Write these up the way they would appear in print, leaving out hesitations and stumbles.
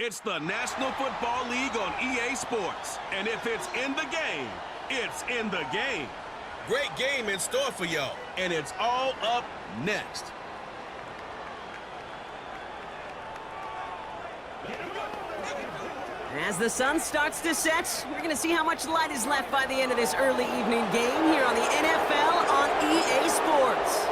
It's the National Football League on EA Sports. And if it's in the game, it's in the game. Great game in store for y'all. And it's all up next. As the sun starts to set, we're going to see how much light is left by the end of this early evening game here on the NFL on EA Sports.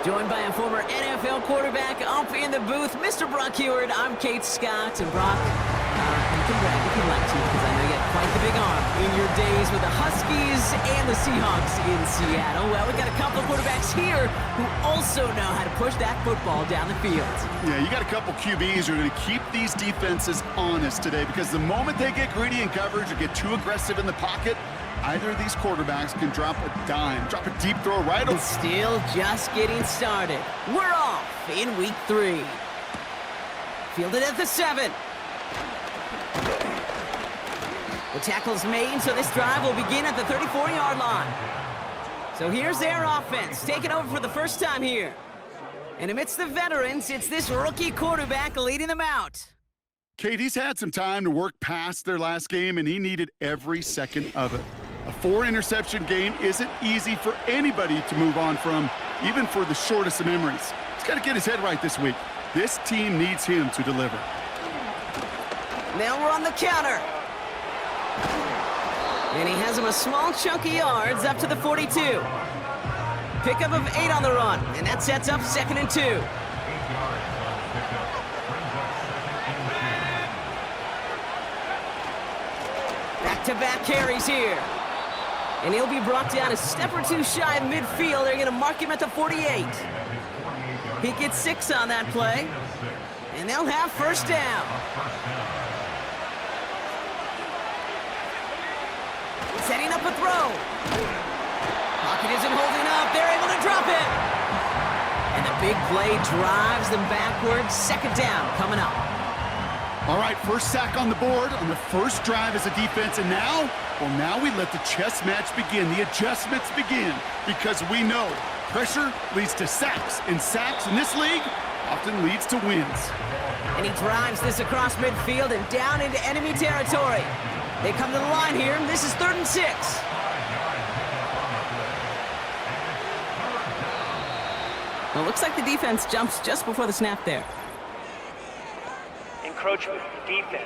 Joined by a former NFL quarterback up in the booth, Mr. Brock Heward. I'm Kate Scott. And Brock, you can brag if you'd like to, because I know you had quite the big arm in your days with the Huskies and the Seahawks in Seattle. Well, we've got a couple of quarterbacks here who also know how to push that football down the field. Yeah, you got a couple QBs who are going to keep these defenses honest today, because the moment they get greedy in coverage or get too aggressive in the pocket, either of these quarterbacks can drop a dime, drop a deep throw right over. Still just getting started. We're off in week 3. Fielded at the 7. The tackle's made, so this drive will begin at the 34-yard line. So here's their offense, taking over for the first time here. And amidst the veterans, it's this rookie quarterback leading them out. Kate, he's had some time to work past their last game, and he needed every second of it. A 4-interception game isn't easy for anybody to move on from, even for the shortest of memories. He's got to get his head right this week. This team needs him to deliver. Now we're on the counter. And he has him a small chunk of yards up to the 42. Pickup of 8 on the run, and that sets up 2nd and 2. Back-to-back carries here. And he'll be brought down a step or two shy of midfield. They're going to mark him at the 48. He gets 6 on that play. And they'll have first down. Setting up a throw. Pocket isn't holding up. They're able to drop it. And the big play drives them backwards. 2nd down coming up. All right, first sack on the board on the first drive as a defense, and now, well, now we let the chess match begin, the adjustments begin, because we know pressure leads to sacks, and sacks in this league often leads to wins. And he drives this across midfield and down into enemy territory. They come to the line here, and this is 3rd and 6. Well, it looks like the defense jumps just before the snap there. Encroachment defense.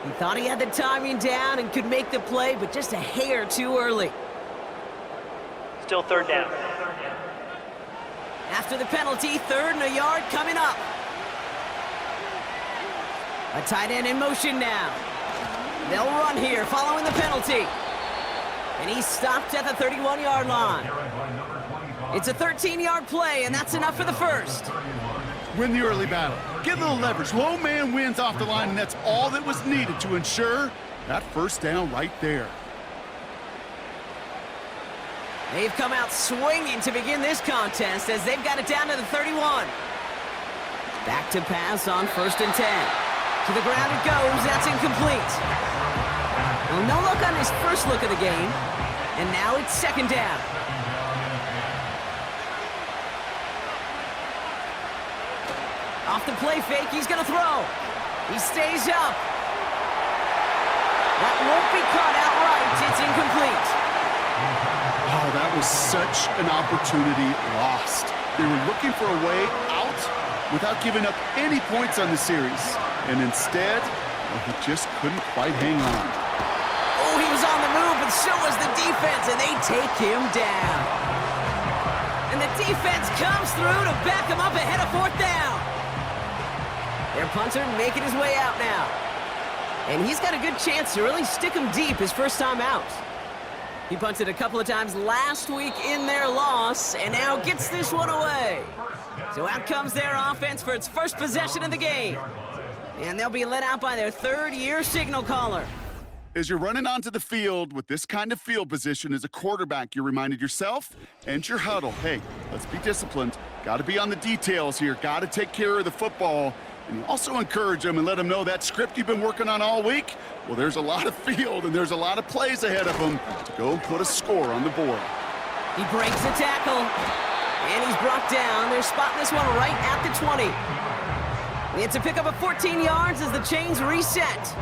He thought he had the timing down and could make the play, but just a hair too early. Still 3rd down. After the penalty, 3rd and a yard coming up. A tight end in motion now. They'll run here following the penalty. And he's stopped at the 31-yard line. It's a 13-yard play, and that's enough for the first. Win the early battle. Get a little leverage. Low man wins off the line, and that's all that was needed to ensure that first down right there. They've come out swinging to begin this contest as they've got it down to the 31. Back to pass on 1st and 10. To the ground it goes. That's incomplete. Well, no look on his first look of the game. And now it's 2nd down. Off the play fake, he's going to throw. He stays up. That won't be caught outright. It's incomplete. Oh, that was such an opportunity lost. They were looking for a way out without giving up any points on the series. And instead, well, he just couldn't quite hang on. Oh, he was on the move, but so was the defense, and they take him down. And the defense comes through to back him up ahead of 4th down. Their punter making his way out now. And he's got a good chance to really stick him deep his first time out. He punted a couple of times last week in their loss, and now gets this one away. So out comes their offense for its first possession of the game. And they'll be let out by their 3rd-year signal caller. As you're running onto the field with this kind of field position as a quarterback, you're reminded yourself and your huddle, hey, let's be disciplined. Got to be on the details here. Got to take care of the football. And you also encourage them and let them know that script you've been working on all week, well, there's a lot of field and there's a lot of plays ahead of them to go and put a score on the board. He breaks the tackle. And he's brought down. They're spotting this one right at the 20. It's a pickup of 14 yards as the chains reset.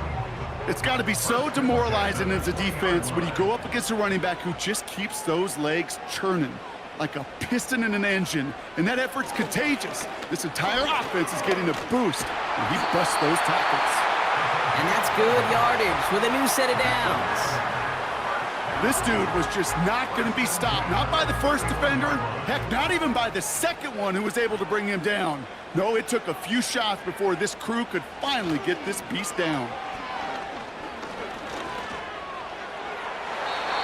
It's got to be so demoralizing as a defense when you go up against a running back who just keeps those legs churning like a piston in an engine, and that effort's contagious. This entire offense is getting a boost, and he busts those tackles. And that's good yardage with a new set of downs. This dude was just not going to be stopped, not by the first defender, heck, not even by the second one who was able to bring him down. No, it took a few shots before this crew could finally get this beast down.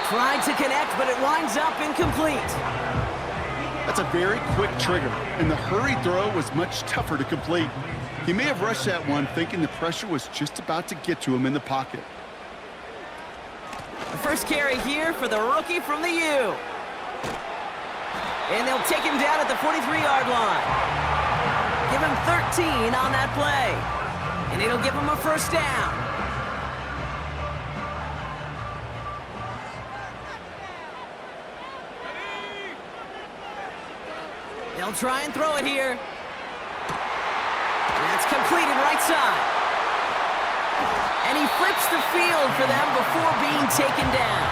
Tried to connect, but it winds up incomplete. That's a very quick trigger, and the hurry throw was much tougher to complete. He may have rushed that one thinking the pressure was just about to get to him in the pocket. The first carry here for the rookie from the U. And they'll take him down at the 43-yard line. Give him 13 on that play. And it'll give him a first down. They'll try and throw it here. That's completed right side. And he flips the field for them before being taken down.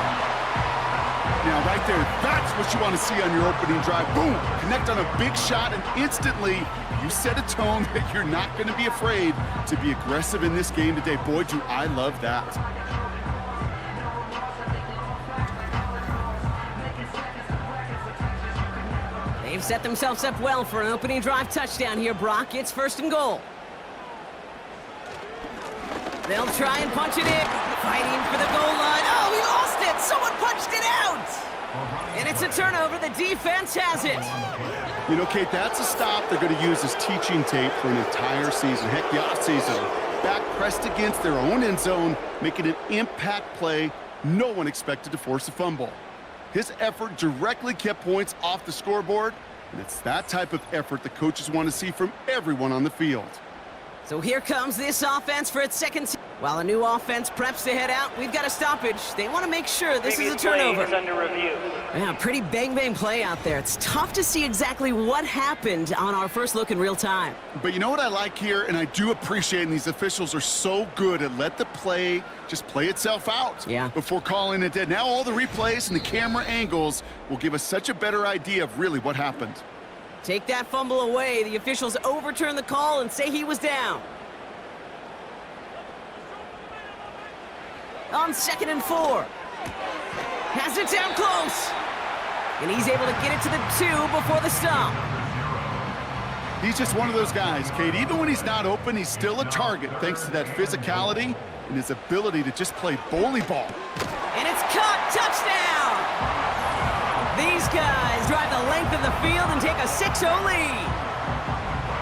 Now, right there, that's what you want to see on your opening drive. Boom! Connect on a big shot, and instantly, you set a tone that you're not going to be afraid to be aggressive in this game today. Boy, do I love that. They've set themselves up well for an opening drive touchdown here, Brock. It's 1st and goal. They'll try and punch it in. Fighting for the goal line. Oh, he lost it! Someone punched it out! And it's a turnover. The defense has it. You know, Kate, that's a stop they're going to use as teaching tape for an entire season. Heck, the offseason. Back pressed against their own end zone, making an impact play. No one expected to force a fumble. His effort directly kept points off the scoreboard, and it's that type of effort the coaches want to see from everyone on the field. So here comes this offense for its second. While a new offense preps to head out, we've got a stoppage. They want to make sure this is a turnover. Is under review. Yeah, pretty bang-bang play out there. It's tough to see exactly what happened on our first look in real time. But you know what I like here, and I do appreciate, and these officials are so good at let the play just play itself out before calling it dead. Now all the replays and the camera angles will give us such a better idea of really what happened. Take that fumble away. The officials overturn the call and say he was down. On 2nd and 4. Has it down close. And he's able to get it to the 2 before the stop. He's just one of those guys, Kate. Even when he's not open, he's still a target thanks to that physicality and his ability to just play bully ball. And it's caught. Touchdown! These guys drive the length of the field and take a 6-0 lead.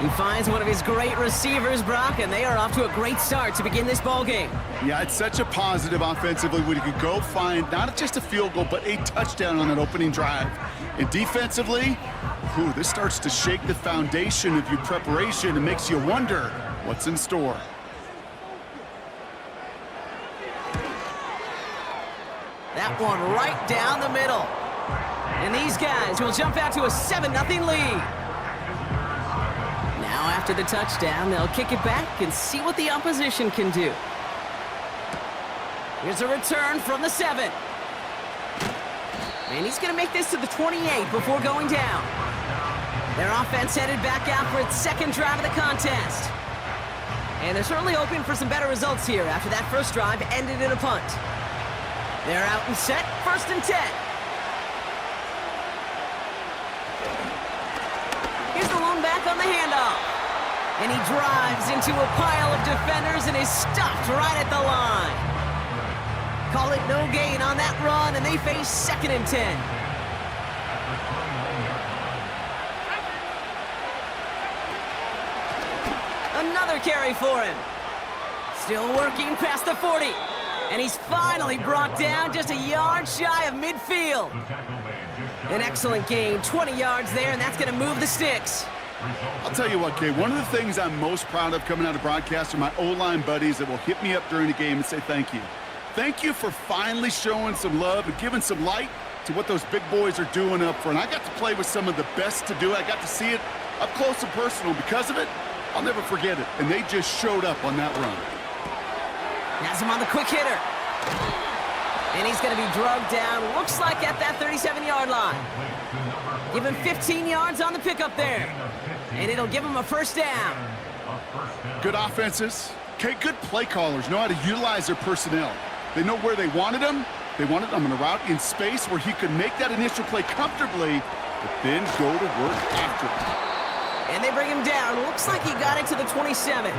He finds one of his great receivers, Brock, and they are off to a great start to begin this ball game. Yeah, it's such a positive offensively when you could go find not just a field goal, but a touchdown on that opening drive. And defensively, this starts to shake the foundation of your preparation and makes you wonder what's in store. That one right down the middle. And these guys will jump out to a 7-0 lead. Now after the touchdown, they'll kick it back and see what the opposition can do. Here's a return from the 7. And he's going to make this to the 28 before going down. Their offense headed back out for its second drive of the contest. And they're certainly hoping for some better results here after that first drive ended in a punt. They're out and set, 1st and 10. Here's the lone back on the handoff. And he drives into a pile of defenders and is stopped right at the line. Call it no gain on that run, and they face 2nd and 10. Another carry for him. Still working past the 40. And he's finally brought down just a yard shy of midfield. An excellent gain, 20 yards there, and that's going to move the sticks. I'll tell you what, Kay, one of the things I'm most proud of coming out of broadcast are my O-line buddies that will hit me up during the game and say thank you. Thank you for finally showing some love and giving some light to what those big boys are doing up front. I got to play with some of the best to do it. I got to see it up close and personal. Because of it, I'll never forget it. And they just showed up on that run. Has him on the quick hitter. And he's going to be drugged down, looks like at that 37-yard line. Give him 15 yards on the pickup there. And it'll give him a first down. Good offenses. Okay, good play callers know how to utilize their personnel. They know where they wanted him. They wanted him in a route in space where he could make that initial play comfortably, but then go to work after it. And they bring him down. Looks like he got it to the 27.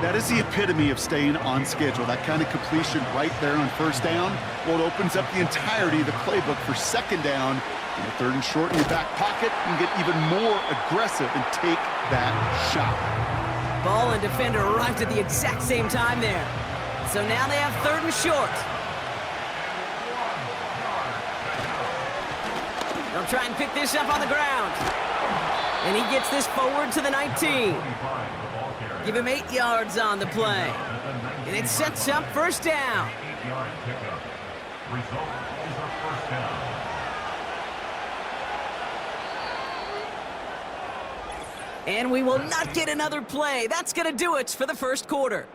That is the epitome of staying on schedule. That kind of completion right there on first down. Well, it opens up the entirety of the playbook for second down. In the third and short in your back pocket, you can get even more aggressive and take that shot. Ball and defender arrived at the exact same time there. So now they have third and short. They'll try and pick this up on the ground. And he gets this forward to the 19. Give him 8 yards on the play. And it sets up first down. And we will not get another play. That's going to do it for the first quarter.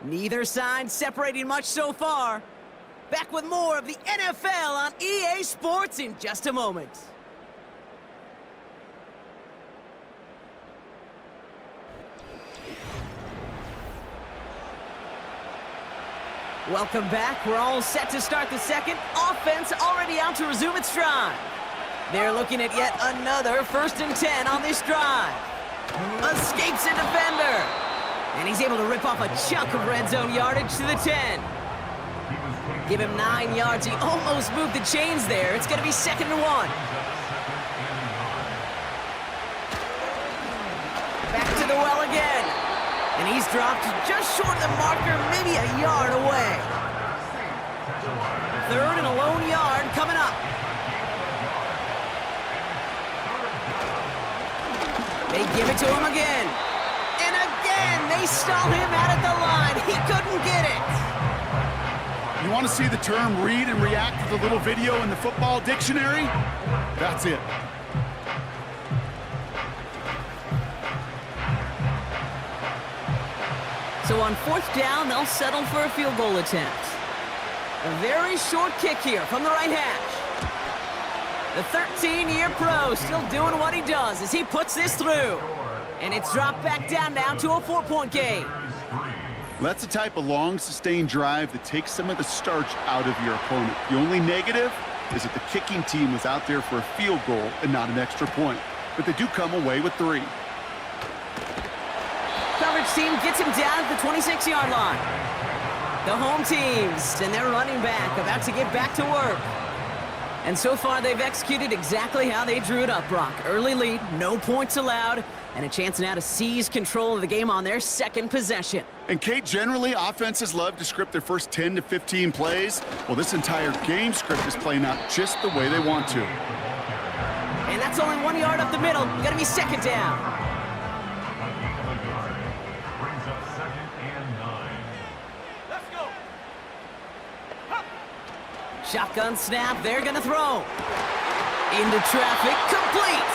Neither side separating much so far. Back with more of the NFL on EA Sports in just a moment. Welcome back. We're all set to start the second. Offense already out to resume its drive. They're looking at yet another 1st and 10 on this drive. Escapes a defender. And he's able to rip off a chunk of red zone yardage to the 10. Give him 9 yards. He almost moved the chains there. It's going to be 2nd and 1. Back to the well again. And he's dropped just short of the marker, maybe a yard away. 3rd and a lone yard coming up. They give it to him again. And again, they stall him out at the line. He couldn't get it. You want to see the term read and react to the little video in the football dictionary? That's it. So on 4th down, they'll settle for a field goal attempt. A very short kick here from the right hash. The 13-year pro still doing what he does as he puts this through. And it's dropped back down now to a 4-point game. That's the type of long, sustained drive that takes some of the starch out of your opponent. The only negative is that the kicking team was out there for a field goal and not an extra point. But they do come away with 3. Coverage team gets him down at the 26-yard line. The home teams and their running back about to get back to work. And so far, they've executed exactly how they drew it up, Brock. Early lead, no points allowed, and a chance now to seize control of the game on their second possession. And Kate, generally, offenses love to script their first 10 to 15 plays. Well, this entire game script is playing out just the way they want to. And that's only 1 yard up the middle. Gonna be 2nd down. Shotgun snap, they're gonna throw. Into traffic, complete.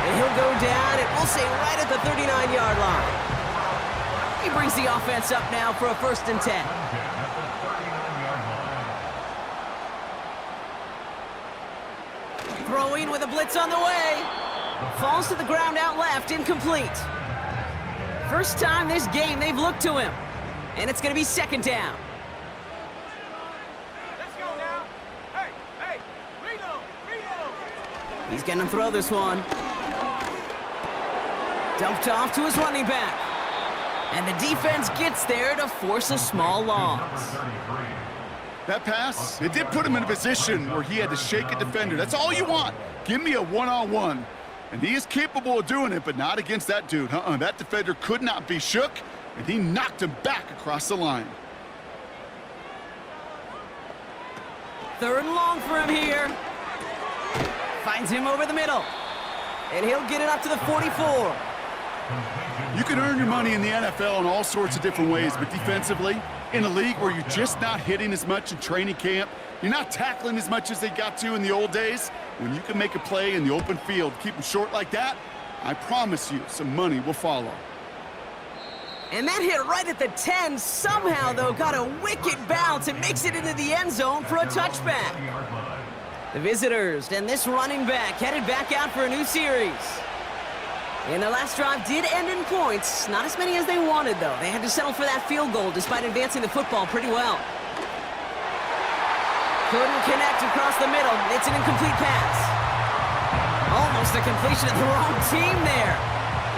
And he'll go down, and we'll say right at the 39-yard line. He brings the offense up now for a 1st and 10. Throwing with a blitz on the way. Falls to the ground out left, incomplete. First time this game they've looked to him. And it's gonna be 2nd down. He's going to throw this one. Dumped off to his running back. And the defense gets there to force a small loss. That pass, it did put him in a position where he had to shake a defender. That's all you want. Give me a one-on-one. And he is capable of doing it, but not against that dude. That defender could not be shook, and he knocked him back across the line. 3rd and long for him here. Finds him over the middle. And he'll get it up to the 44. You can earn your money in the NFL in all sorts of different ways, but defensively, in a league where you're just not hitting as much in training camp, you're not tackling as much as they got to in the old days, when you can make a play in the open field, keep them short like that, I promise you some money will follow. And that hit right at the 10. Somehow, though, got a wicked bounce and makes it into the end zone for a touchback. The visitors and this running back headed back out for a new series. And their last drive did end in points. Not as many as they wanted, though. They had to settle for that field goal despite advancing the football pretty well. Couldn't connect across the middle. It's an incomplete pass. Almost a completion of the wrong team there.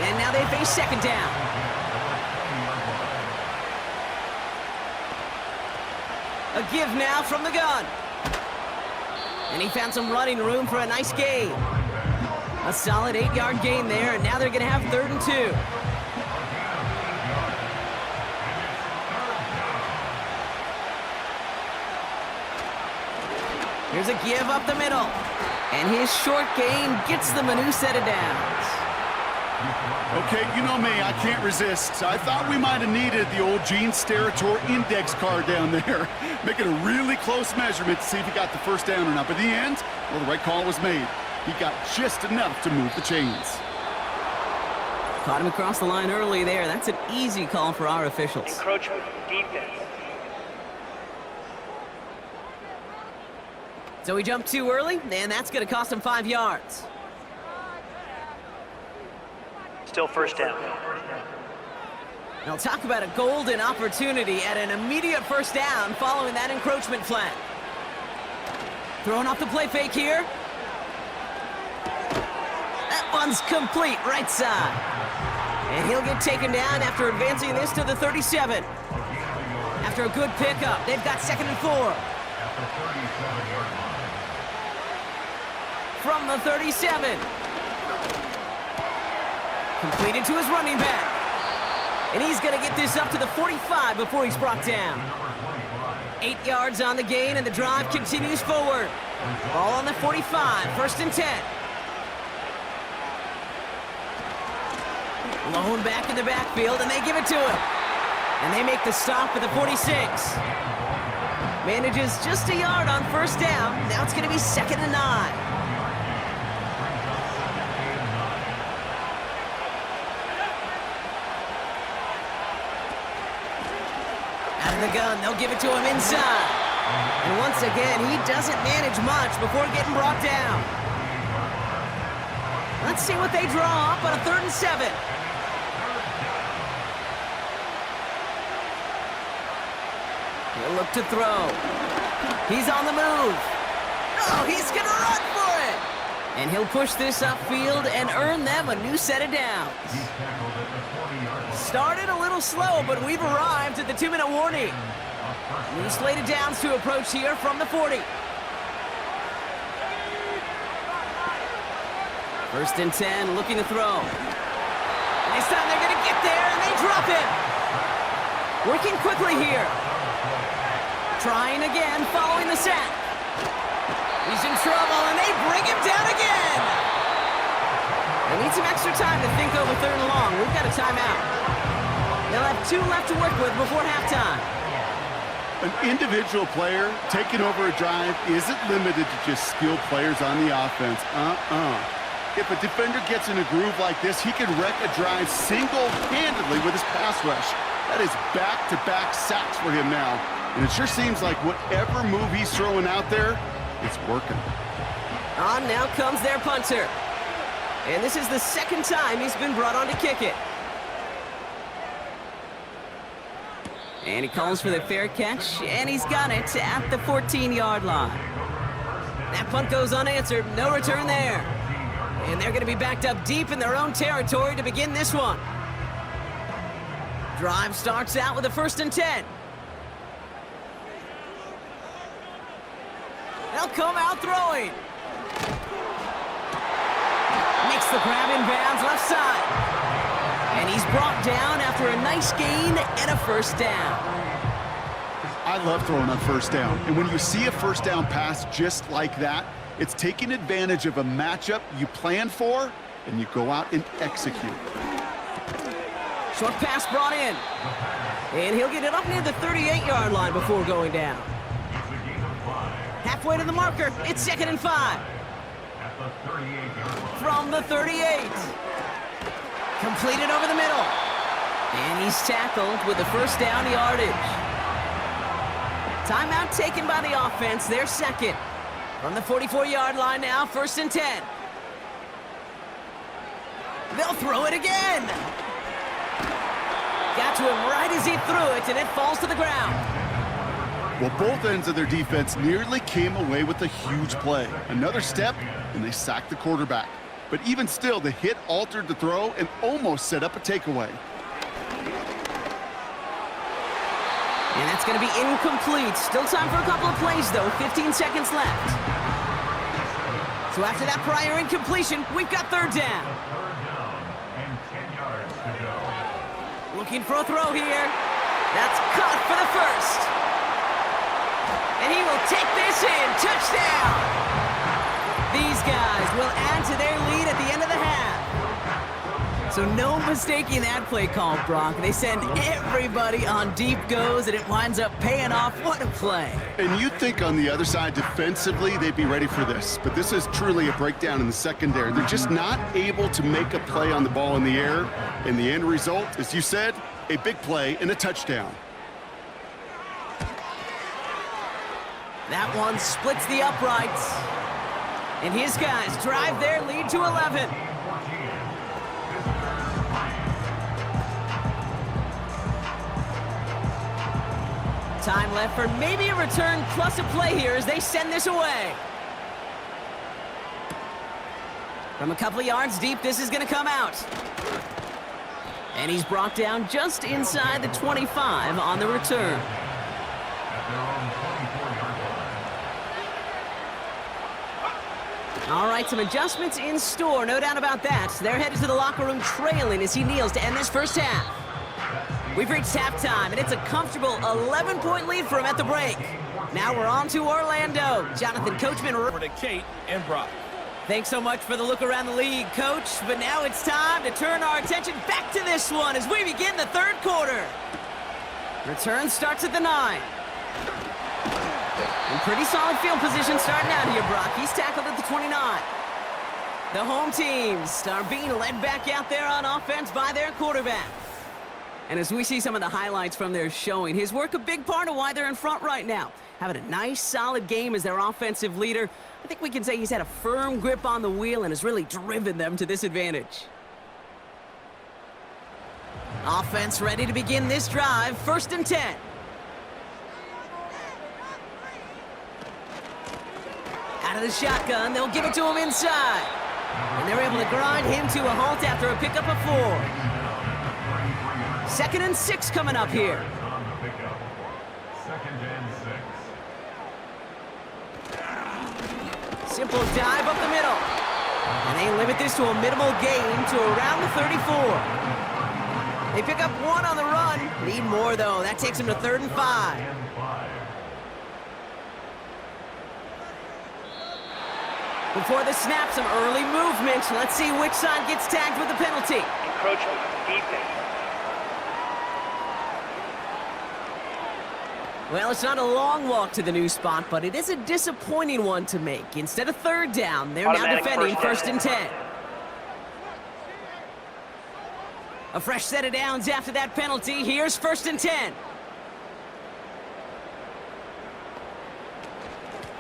And now they face second down. A give now from the gun. And he found some running room for a nice gain. A solid 8-yard gain there, and now they're going to have 3rd and 2. Here's a give up the middle. And his short gain gets them a new set of downs. Okay, you know me, I can't resist. I thought we might have needed the old Gene Steratore index card down there. Make it a really close measurement to see if he got the first down or not. But in the end, well, the right call was made. He got just enough to move the chains. Caught him across the line early there. That's an easy call for our officials. Encroachment, defense. So he jumped too early, and that's going to cost him 5 yards. Still first down. Now talk about a golden opportunity at an immediate first down following that encroachment flag. Throwing off the play fake here. That one's complete, right side. And he'll get taken down after advancing this to the 37. After a good pickup, they've got 2nd and 4. From the 37. Completed to his running back. And he's going to get this up to the 45 before he's brought down. 8 yards on the gain, and the drive continues forward. Ball on the 45, 1st and 10. Lone back in the backfield, and they give it to him. And they make the stop at the 46. Manages just a yard on 1st down. Now it's going to be 2nd and 9. The gun, they'll give it to him inside. And once again, he doesn't manage much before getting brought down. Let's see what they draw up on a 3rd and 7. He'll look to throw. He's on the move. Oh, he's going to run for it. And he'll push this upfield and earn them a new set of downs. Started a little slow, but we've arrived at the 2-minute warning. New slated downs to approach here from the 40. 1st and 10, looking to throw. And this time they're going to get there, and they drop it. Working quickly here. Trying again, following the sack. He's in trouble, and they bring him down again. They need some extra time to think over 3rd and long. We've got a timeout. They'll have 2 left to work with before halftime. An individual player taking over a drive isn't limited to just skilled players on the offense. If a defender gets in a groove like this, he can wreck a drive single-handedly with his pass rush. That is back-to-back sacks for him now. And it sure seems like whatever move he's throwing out there, it's working. On now comes their punter. And this is the 2nd time he's been brought on to kick it. And he calls for the fair catch, and he's got it at the 14-yard line. That punt goes unanswered, no return there. And they're going to be backed up deep in their own territory to begin this one. Drive starts out with a 1st and 10. They'll come out throwing. Makes the grab in bounds left side. And he's brought down after a nice gain and a 1st down. I love throwing on 1st down. And when you see a 1st down pass just like that, it's taking advantage of a matchup you plan for, and you go out and execute. Short pass brought in. And he'll get it up near the 38-yard line before going down. Halfway to the marker. It's 2nd and 5. From the 38. Completed over the middle. And he's tackled with the first down yardage. Timeout taken by the offense. They're second. From the 44-yard line now, 1st and 10. They'll throw it again. Got to him right as he threw it, and it falls to the ground. Well, both ends of their defense nearly came away with a huge play. Another step, and they sacked the quarterback. But even still, the hit altered the throw and almost set up a takeaway. And that's going to be incomplete. Still time for a couple of plays, though. 15 seconds left. So after that prior incompletion, we've got 3rd down. Looking for a throw here. That's caught for the first. And he will take this in. Touchdown! These guys will add to their lead at the end of the half. So no mistaking that play call, Brock. They send everybody on deep goes, and it winds up paying off. What a play. And you'd think on the other side, defensively, they'd be ready for this. But this is truly a breakdown in the secondary. They're just not able to make a play on the ball in the air. And the end result, as you said, a big play and a touchdown. That one splits the uprights. And his guys drive their lead to 11. Time left for maybe a return plus a play here as they send this away. From a couple of yards deep, this is going to come out. And he's brought down just inside the 25 on the return. All right, some adjustments in store, no doubt about that. They're headed to the locker room trailing as he kneels to end this first half. We've reached halftime, and it's a comfortable 11-point lead for him at the break. Now we're on to Orlando. Jonathan Coachman. Over to Kate and Brock. Thanks so much for the look around the league, Coach. But now it's time to turn our attention back to this one as we begin the 3rd quarter. Return starts at the 9. In pretty solid field position starting out here, Brock. He's tackled at the 29. The home teams are being led back out there on offense by their quarterback. And as we see some of the highlights from their showing, his work a big part of why they're in front right now. Having a nice, solid game as their offensive leader. I think we can say he's had a firm grip on the wheel and has really driven them to this advantage. Offense ready to begin this drive. 1st and 10. Out of the shotgun, they'll give it to him inside. And they're able to grind him to a halt after a pickup of 4. 2nd and 6 coming up here. Simple dive up the middle. And they limit this to a minimal gain to around the 34. They pick up 1 on the run. Need more, though. That takes them to 3rd and 5. Before the snap, some early movement. Let's see which side gets tagged with the penalty. Encroachment, defense. Well, it's not a long walk to the new spot, but it is a disappointing one to make. Instead of 3rd down, they're now defending 1st and 10. A fresh set of downs after that penalty. Here's 1st and 10.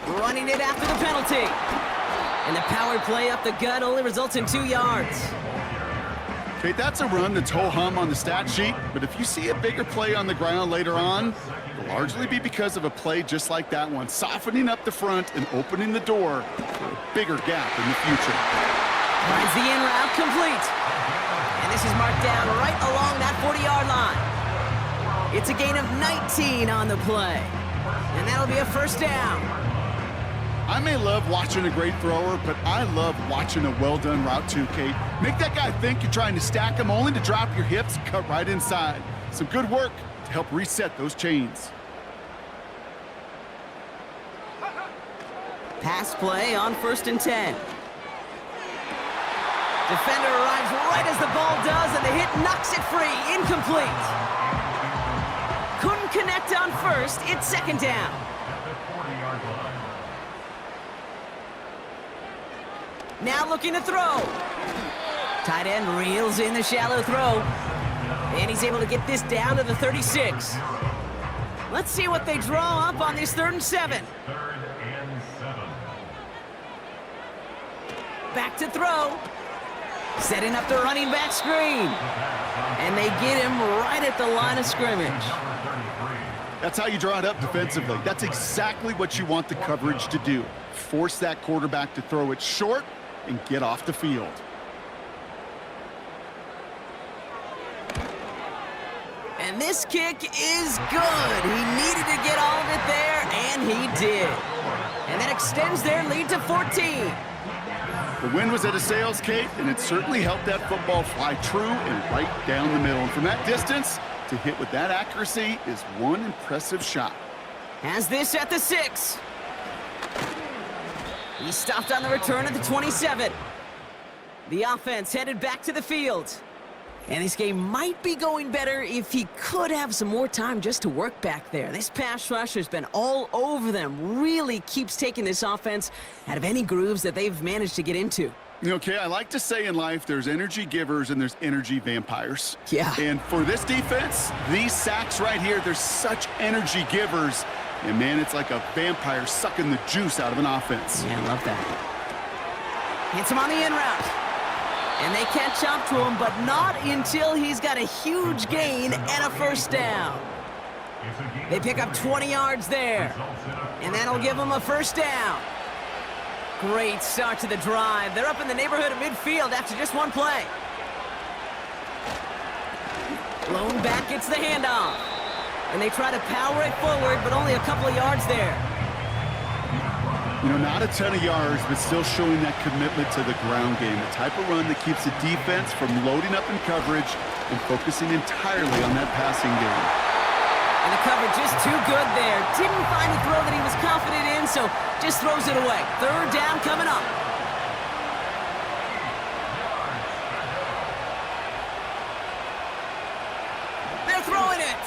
Running it after the penalty. And the power play up the gut only results in 2 yards. Okay, that's a run that's ho-hum on the stat sheet, but if you see a bigger play on the ground later on, it'll largely be because of a play just like that one, softening up the front and opening the door for a bigger gap in the future. Finds the in route complete. And this is marked down right along that 40-yard line. It's a gain of 19 on the play. And that'll be a 1st down. I may love watching a great thrower, but I love watching a well-done route too, Kate. Make that guy think you're trying to stack him only to drop your hips and cut right inside. Some good work to help reset those chains. Pass play on 1st and 10. Defender arrives right as the ball does, and hit knocks it free. Incomplete. Couldn't connect on first. It's second down. Now looking to throw. Tight end reels in the shallow throw. And he's able to get this down to the 36. Let's see what they draw up on this 3rd and 7. Back to throw. Setting up the running back screen. And they get him right at the line of scrimmage. That's how you draw it up defensively. That's exactly what you want the coverage to do. Force that quarterback to throw it short and get off the field. And this kick is good. He needed to get all of it there, and he did. And that extends their lead to 14. The wind was at a sails, Kate, and it certainly helped that football fly true and right down the middle. And from that distance, to hit with that accuracy is one impressive shot. Has this at the 6. He stopped on the return at the 27. The offense headed back to the field. And this game might be going better if he could have some more time just to work back there. This pass rush has been all over them. Really keeps taking this offense out of any grooves that they've managed to get into. Okay, I like to say in life there's energy givers and there's energy vampires. Yeah. And for this defense, these sacks right here, they're such energy givers. And man, it's like a vampire sucking the juice out of an offense. Yeah, I love that. Hits him on the in route. And they catch up to him, but not until he's got a huge gain and a first down. They pick up 20 yards there. And that'll give them a first down. Great start to the drive. They're up in the neighborhood of midfield after just one play. Lone back gets the handoff. And they try to power it forward, but only a couple of yards there. You know, not a ton of yards, but still showing that commitment to the ground game. The type of run that keeps the defense from loading up in coverage and focusing entirely on that passing game. And the coverage is too good there. Didn't find the throw that he was confident in, so just throws it away. 3rd down coming up. They're throwing it.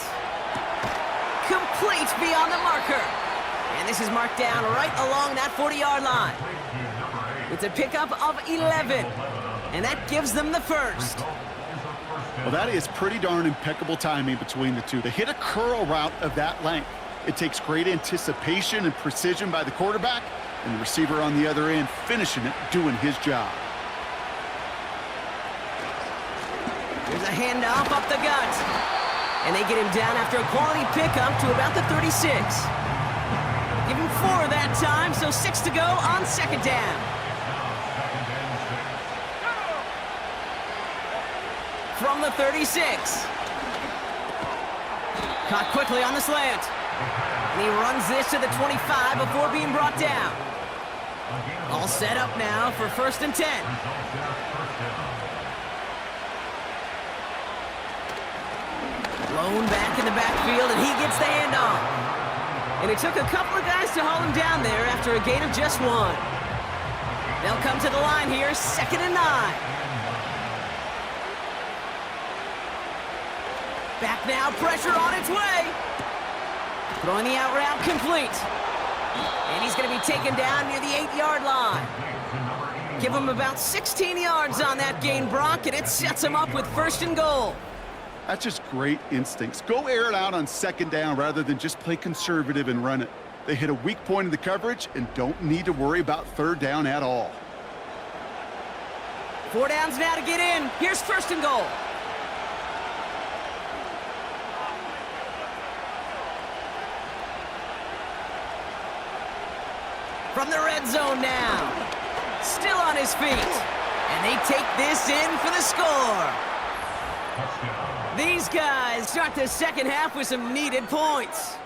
Complete beyond the marker. And this is marked down right along that 40-yard line. It's a pickup of 11. And that gives them the first. Well, that is pretty darn impeccable timing between the two. They hit a curl route of that length. It takes great anticipation and precision by the quarterback, and the receiver on the other end finishing it, doing his job. There's a handoff up the gut. And they get him down after a quality pickup to about the 36. Give him 4 that time, so 6 to go on 2nd down. From the 36. Caught quickly on the slant. And he runs this to the 25 before being brought down. All set up now for 1st and 10. Lone back in the backfield, and he gets the handoff. And it took a couple of guys to haul him down there after a gain of just 1. They'll come to the line here, 2nd and 9. Back now, pressure on its way. Throwing the out route complete. And he's going to be taken down near the 8-yard line. Give him about 16 yards on that gain, Brock, and it sets him up with 1st and goal. That's just great instincts. Go air it out on 2nd down rather than just play conservative and run it. They hit a weak point in the coverage and don't need to worry about 3rd down at all. 4 downs now to get in. Here's 1st and goal. From the red zone now. Still on his feet. And they take this in for the score. These guys start the 2nd half with some needed points.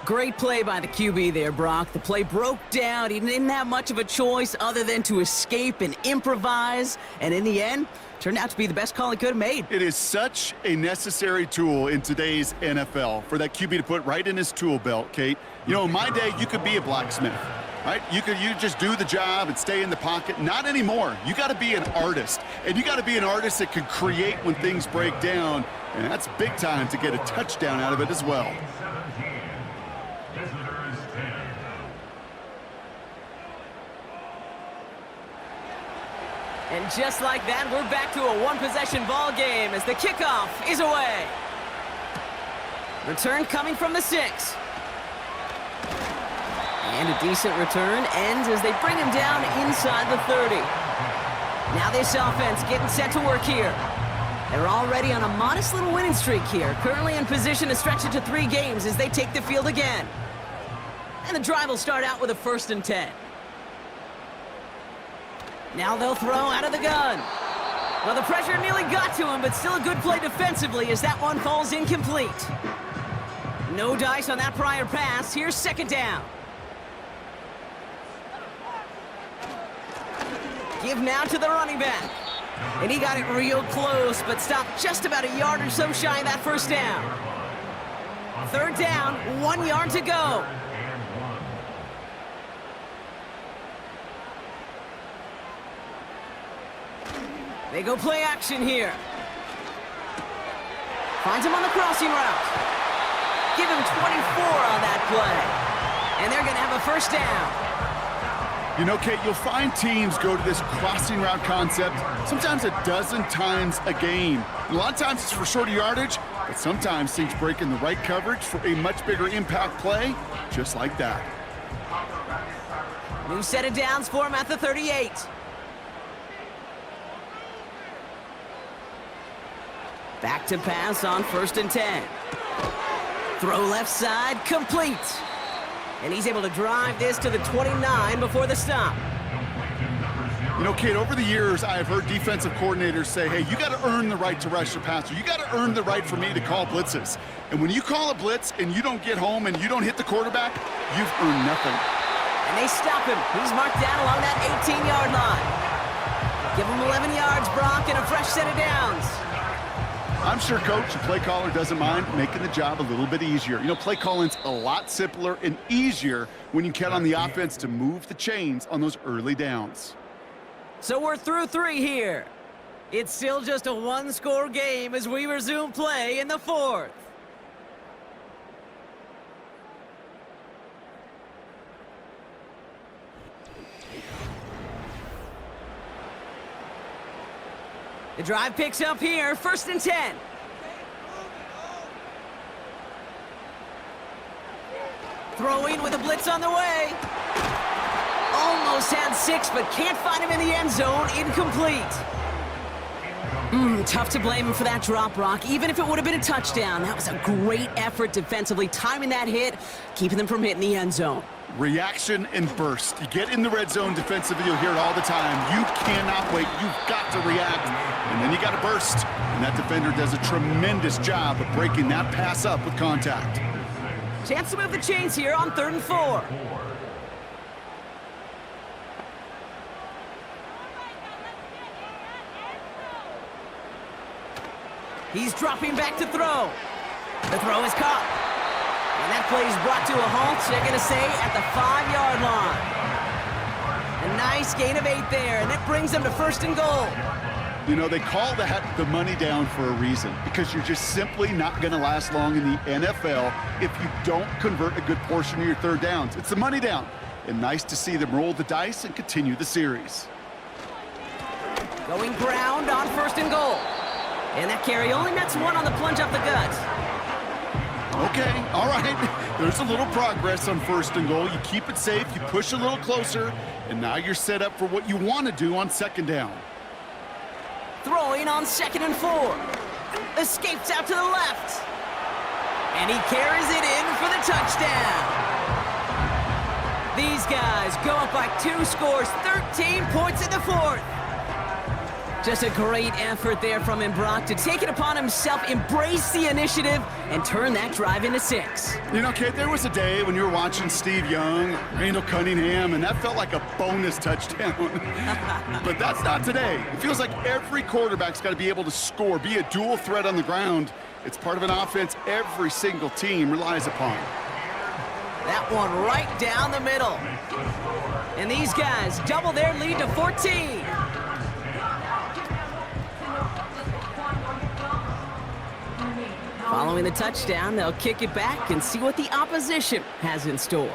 Great play by the QB there, Brock. The play broke down. He didn't have much of a choice other than to escape and improvise. And in the end, turned out to be the best call he could have made. It is such a necessary tool in today's NFL for that QB to put right in his tool belt, Kate. You know, in my day, you could be a blacksmith. right? You just do the job and stay in the pocket. Not anymore. You got to be an artist, and you got to be an artist that can create when things break down, and that's big time to get a touchdown out of it as well. And just like that, we're back to a one-possession ball game as the kickoff is away. Return coming from the 6. And a decent return ends as they bring him down inside the 30. Now this offense getting set to work here. They're already on a modest little winning streak here, currently in position to stretch it to 3 games as they take the field again. And the drive will start out with a 1st and 10. Now they'll throw out of the gun. Well, the pressure nearly got to him, but still a good play defensively as that one falls incomplete. No dice on that prior pass. Here's 2nd down. Give now to the running back. And he got it real close, but stopped just about a yard or so shy of that 1st down. 3rd down, 1 yard to go. They go play action here. Finds him on the crossing route. Give him 24 on that play. And they're going to have a 1st down. You know, Kate, you'll find teams go to this crossing route concept sometimes a dozen times a game. And a lot of times it's for shorter yardage, but sometimes teams break in the right coverage for a much bigger impact play, just like that. New set of downs for him at the 38. Back to pass on 1st and 10. Throw left side, complete. And he's able to drive this to the 29 before the stop. You know, Kate, over the years, I've heard defensive coordinators say, hey, you got to earn the right to rush the passer. You got to earn the right for me to call blitzes. And when you call a blitz and you don't get home and you don't hit the quarterback, you've earned nothing. And they stop him. He's marked down along that 18-yard line. Give him 11 yards, Brock, and a fresh set of downs. I'm sure Coach, the play caller, doesn't mind making the job a little bit easier. You know, play calling's a lot simpler and easier when you count on the offense to move the chains on those early downs. So we're through 3 here. It's still just a one-score game as we resume play in the 4th. The drive picks up here, 1st and 10. Throwing with a blitz on the way. Almost had 6, but can't find him in the end zone. Incomplete. Tough to blame him for that drop, Brock. Even if it would have been a touchdown, that was a great effort defensively, timing that hit, keeping them from hitting the end zone. Reaction and burst. You get in the red zone defensively, you'll hear it all the time. You cannot wait. You've got to react, and then you got to burst. And that defender does a tremendous job of breaking that pass up with contact. Chance to move the chains here on 3rd and 4. He's dropping back to throw. The throw is caught. And that play is brought to a halt, they're going to say, at the 5-yard line. A nice gain of 8 there, and that brings them to 1st and goal. You know, they call that the money down for a reason, because you're just simply not going to last long in the NFL if you don't convert a good portion of your 3rd downs. It's the money down, and nice to see them roll the dice and continue the series. Going ground on 1st and goal. And that carry only nets 1 on the plunge up the gut. Okay, all right. There's a little progress on 1st and goal. You keep it safe, you push a little closer, and now you're set up for what you want to do on 2nd down. Throwing on 2nd and 4. Escapes out to the left. And he carries it in for the touchdown. These guys go up by 2 scores, 13 points in the 4th. Just a great effort there from him, Brock, to take it upon himself, embrace the initiative, and turn that drive into 6. You know, Kate, there was a day when you were watching Steve Young, Randall Cunningham, and that felt like a bonus touchdown. But that's not today. It feels like every quarterback's got to be able to score, be a dual threat on the ground. It's part of an offense every single team relies upon. That one right down the middle. And these guys double their lead to 14. Following the touchdown, they'll kick it back and see what the opposition has in store.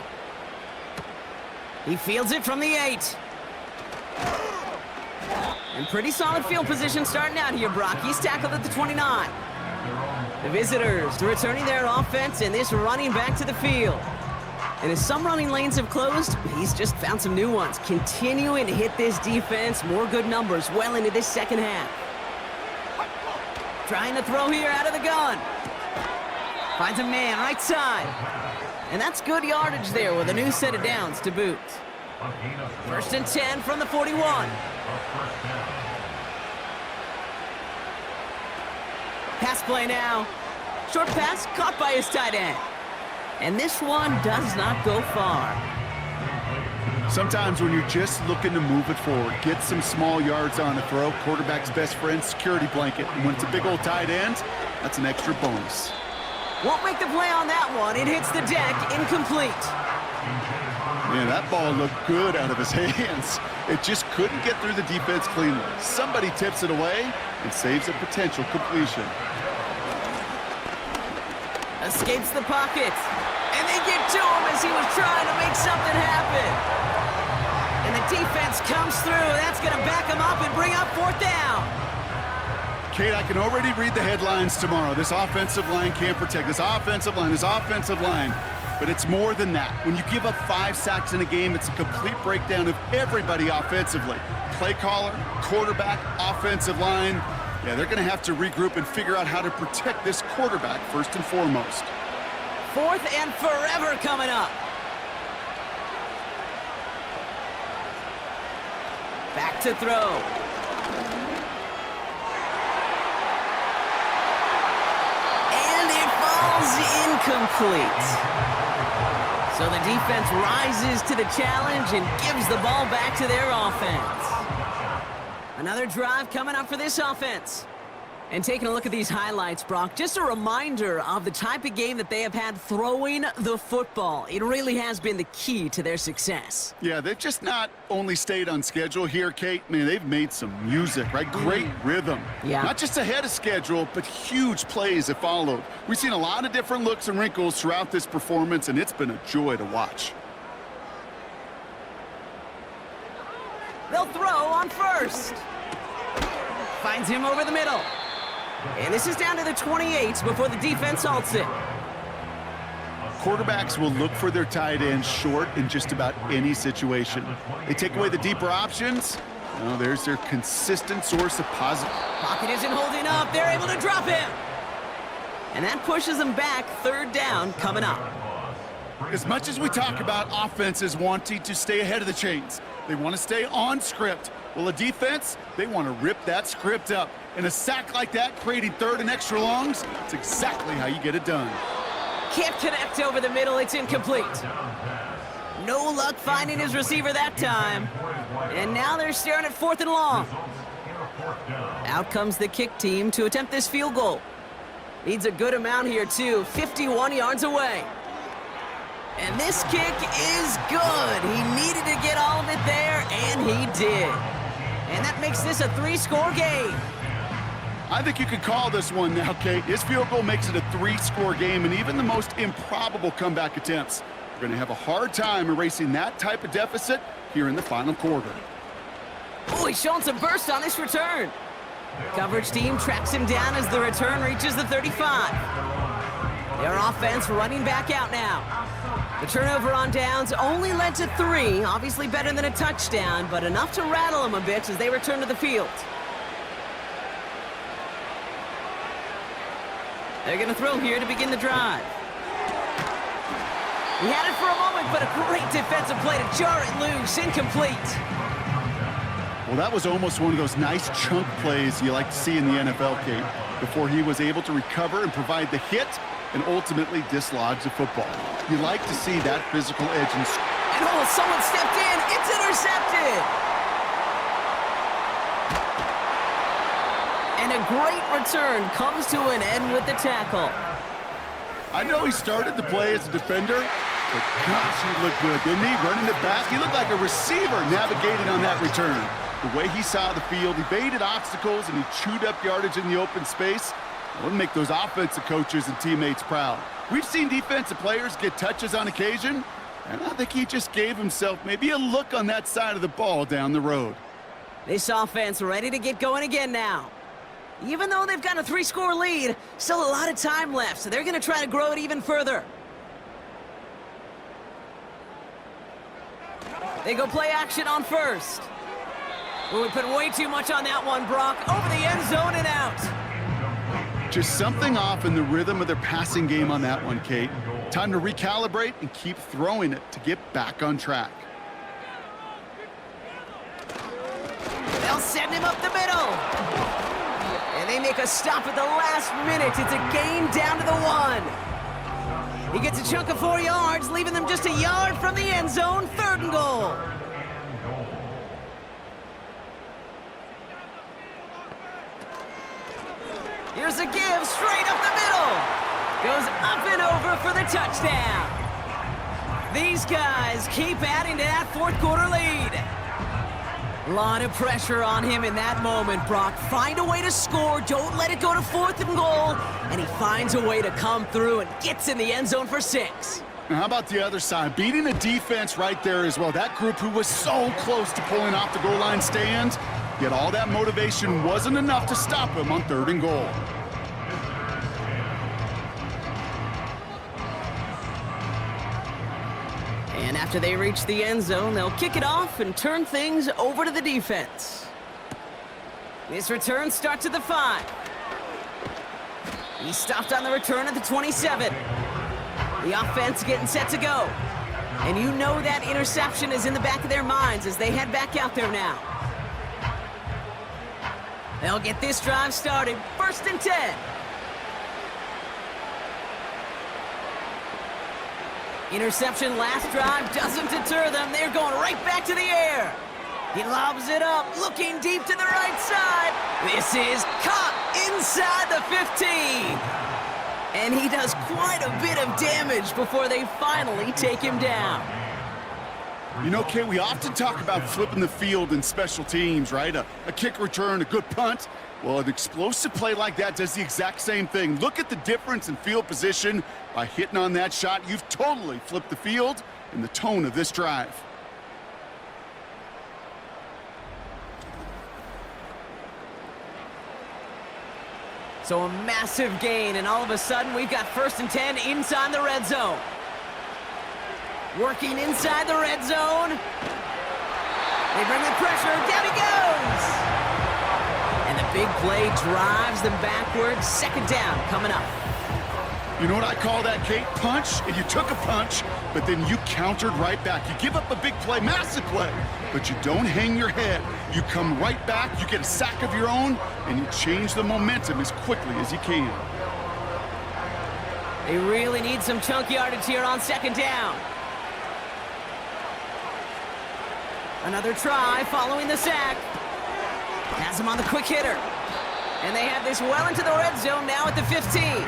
He fields it from the 8. And pretty solid field position starting out here, Brock. He's tackled at the 29. The visitors returning their offense and this running back to the field. And as some running lanes have closed, he's just found some new ones. Continuing to hit this defense, more good numbers well into this second half. Trying to throw here out of the gun. Finds a man right side. And that's good yardage there with a new set of downs to boot. 1st and 10 from the 41. Pass play now. Short pass caught by his tight end. And this one does not go far. Sometimes when you're just looking to move it forward, get some small yards on the throw, quarterback's best friend, security blanket. And when it's a big old tight end, that's an extra bonus. Won't make the play on that one. It hits the deck, incomplete. Man, that ball looked good out of his hands. It just couldn't get through the defense cleanly. Somebody tips it away and saves a potential completion. Escapes the pocket. And they get to him as he was trying to make something happen. And the defense comes through. That's going to back him up and bring up 4th down. Kate, I can already read the headlines tomorrow. This offensive line can't protect. This offensive line. But it's more than that. When you give up 5 sacks in a game, it's a complete breakdown of everybody offensively. Play caller, quarterback, offensive line. Yeah, they're going to have to regroup and figure out how to protect this quarterback first and foremost. 4th and forever coming up. Back to throw. And it falls incomplete. So the defense rises to the challenge and gives the ball back to their offense. Another drive coming up for this offense. And taking a look at these highlights, Brock, just a reminder of the type of game that they have had throwing the football. It really has been the key to their success. Yeah, they've just not only stayed on schedule here, Kate. Man, they've made some music, right? Great rhythm. Yeah. Not just ahead of schedule, but huge plays that followed. We've seen a lot of different looks and wrinkles throughout this performance, and it's been a joy to watch. They'll throw on 1st. Finds him over the middle. And this is down to the 28 before the defense halts it. Quarterbacks will look for their tight end short in just about any situation. They take away the deeper options. Well, there's their consistent source of positive. Pocket isn't holding up. They're able to drop him. And that pushes them back. 3rd down coming up. As much as we talk about offenses wanting to stay ahead of the chains, they want to stay on script. Well, a defense, they want to rip that script up. And a sack like that, creating 3rd and extra longs, it's exactly how you get it done. Can't connect over the middle. It's incomplete. No luck finding his receiver that time. And now they're staring at 4th and long. Out comes the kick team to attempt this field goal. Needs a good amount here, too. 51 yards away. And this kick is good. He needed to get all of it there, and he did. And that makes this a 3-score game. I think you could call this one now, Kate. His field goal makes it a 3-score game, and even the most improbable comeback attempts are going to have a hard time erasing that type of deficit here in the final quarter. Oh, he's showing some burst on this return. Coverage team tracks him down as the return reaches the 35. Their offense running back out now. The turnover on downs only led to 3, obviously better than a touchdown, but enough to rattle them a bit as they return to the field. They're going to throw here to begin the drive. He had it for a moment, but a great defensive play to jar it loose, incomplete. Well, that was almost one of those nice chunk plays you like to see in the NFL, Kate, before he was able to recover and provide the hit and ultimately dislodge the football. You like to see that physical edge. And oh, someone stepped in. It's intercepted. And a great return comes to an end with the tackle. I know he started the play as a defender, But gosh, he looked good, didn't he? Running it back, he looked like a receiver navigating on that return. The way he saw the field, evaded obstacles, and he chewed up yardage in the open space. It would make those offensive coaches and teammates proud. We've seen defensive players get touches on occasion, and I think he just gave himself maybe a look on that side of the ball down the road. This offense ready to get going again now. Even though they've got a 3-score lead, still a lot of time left, so they're going to try to grow it even further. They go play action on first. Well, we put way too much on that one, Brock. Over the end zone and out. Just something off in the rhythm of their passing game on that one, Kate. Time to recalibrate and keep throwing it to get back on track. They'll send him up the middle. And they make a stop at the last minute. It's a gain down to the 1. He gets a chunk of 4 yards, leaving them just a yard from the end zone. 3rd and goal. Here's a give straight up the middle. Goes up and over for the touchdown. These guys keep adding to that 4th quarter lead. A lot of pressure on him in that moment, Brock. Find a way to score. Don't let it go to 4th and goal. And he finds a way to come through and gets in the end zone for 6. Now, how about the other side? Beating the defense right there as well. That group who was so close to pulling off the goal line stand, yet all that motivation wasn't enough to stop him on 3rd and goal. And after they reach the end zone, they'll kick it off and turn things over to the defense. This return starts at the 5. He stopped on the return at the 27. The offense getting set to go. And you know that interception is in the back of their minds as they head back out there now. They'll get this drive started. 1st and 10. Interception last drive doesn't deter them. They're going right back to the air. He lobs it up, looking deep to the right side. This is caught inside the 15. And he does quite a bit of damage before they finally take him down. You know, Kate, we often talk about flipping the field in special teams, right? A kick return, a good punt. Well, an explosive play like that does the exact same thing. Look at the difference in field position. By hitting on that shot, you've totally flipped the field and the tone of this drive. So a massive gain, and all of a sudden we've got 1st and 10 inside the red zone. Working inside the red zone. They bring the pressure, down he goes! And the big play drives them backwards. 2nd down coming up. You know what I call that, Kate? Punch, and you took a punch, but then you countered right back. You give up a big play, massive play, but you don't hang your head. You come right back, you get a sack of your own, and you change the momentum as quickly as you can. They really need some chunk yardage here on 2nd down. Another try following the sack. Has him on the quick hitter. And they have this well into the red zone now at the 15.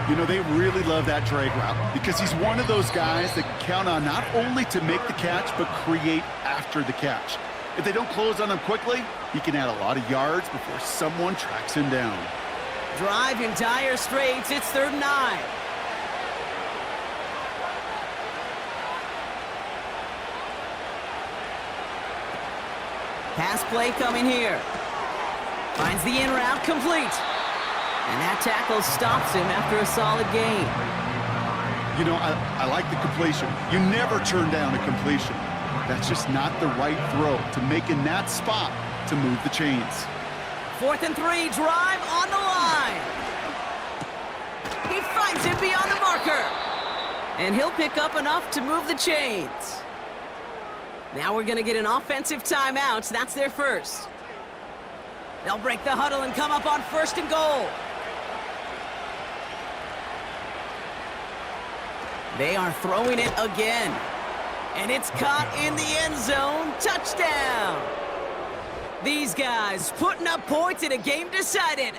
You know, they really love that drag route because he's one of those guys that can count on not only to make the catch, but create after the catch. If they don't close on him quickly, he can add a lot of yards before someone tracks him down. Drive in dire straits. It's 3rd and 9. Pass play coming here. Finds the in route complete. And that tackle stops him after a solid gain. You know, I like the completion. You never turn down a completion. That's just not the right throw to make in that spot to move the chains. 4th and 3, drive on the line. He finds him beyond the marker. And he'll pick up enough to move the chains. Now we're going to get an offensive timeout. That's their first. They'll break the huddle and come up on 1st and goal. They are throwing it again. And it's caught in the end zone. Touchdown! These guys putting up points in a game decided.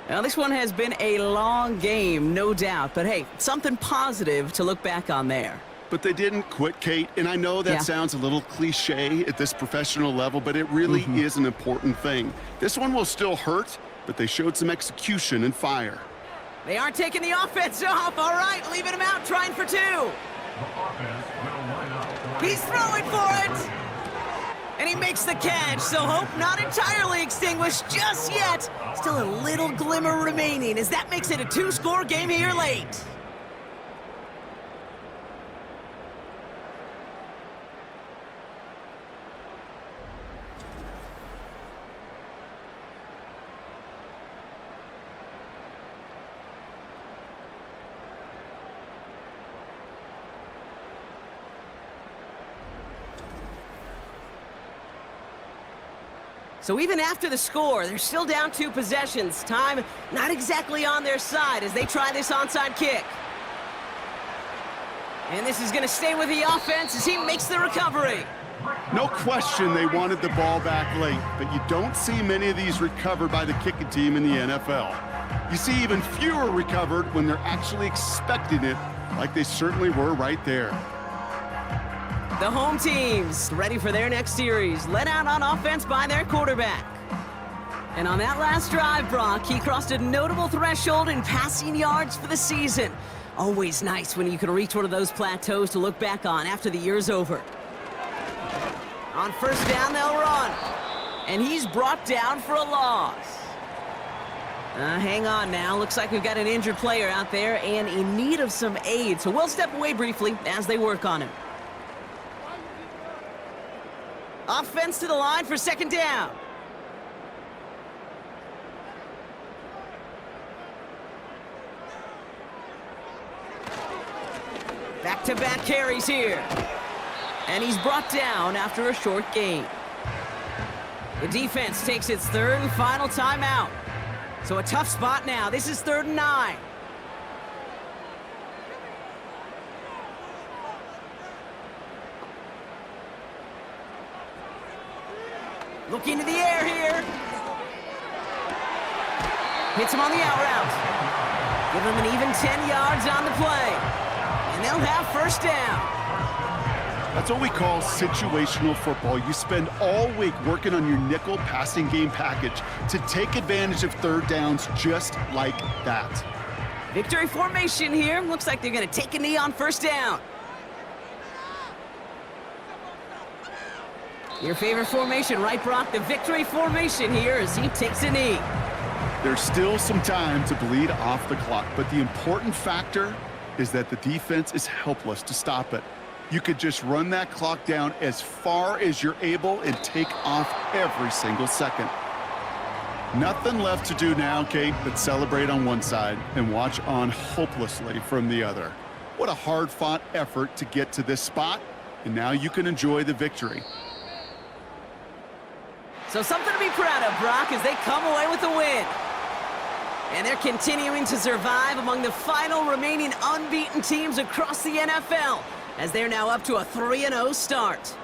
Now, this one has been a long game, no doubt. But, hey, something positive to look back on there. But they didn't quit, Kate, and I know that sounds a little cliche at this professional level, but it really is an important thing. This one will still hurt, but they showed some execution and fire. They aren't taking the offense off. All right, leaving him out, trying for 2. He's throwing for it. And he makes the catch, so hope not entirely extinguished just yet. Still a little glimmer remaining as that makes it a 2-score game here late. So even after the score, they're still down 2 possessions. Time not exactly on their side as they try this onside kick. And this is going to stay with the offense as he makes the recovery. No question they wanted the ball back late, but you don't see many of these recovered by the kicking team in the NFL. You see even fewer recovered when they're actually expecting it, like they certainly were right there. The home team's ready for their next series, led out on offense by their quarterback. And on that last drive, Brock, he crossed a notable threshold in passing yards for the season. Always nice when you can reach one of those plateaus to look back on after the year's over. On first down, they'll run. And he's brought down for a loss. Hang on now. Looks like we've got an injured player out there and in need of some aid. So we'll step away briefly as they work on him. Offense to the line for second down. Back-to-back carries here. And he's brought down after a short gain. The defense takes its 3rd and final timeout. So a tough spot now. This is 3rd and 9. Looking to the air here. Hits him on the out route. Give him an even 10 yards on the play. And they'll have first down. That's what we call situational football. You spend all week working on your nickel passing game package to take advantage of 3rd downs just like that. Victory formation here. Looks like they're going to take a knee on first down. Your favorite formation, right, Brock? The victory formation here as he takes a knee. There's still some time to bleed off the clock, but the important factor is that the defense is helpless to stop it. You could just run that clock down as far as you're able and take off every single second. Nothing left to do now, Kate, but celebrate on one side and watch on hopelessly from the other. What a hard-fought effort to get to this spot, and now you can enjoy the victory. So something to be proud of, Brock, as they come away with the win. And they're continuing to survive among the final remaining unbeaten teams across the NFL, as they're now up to a 3-0 start.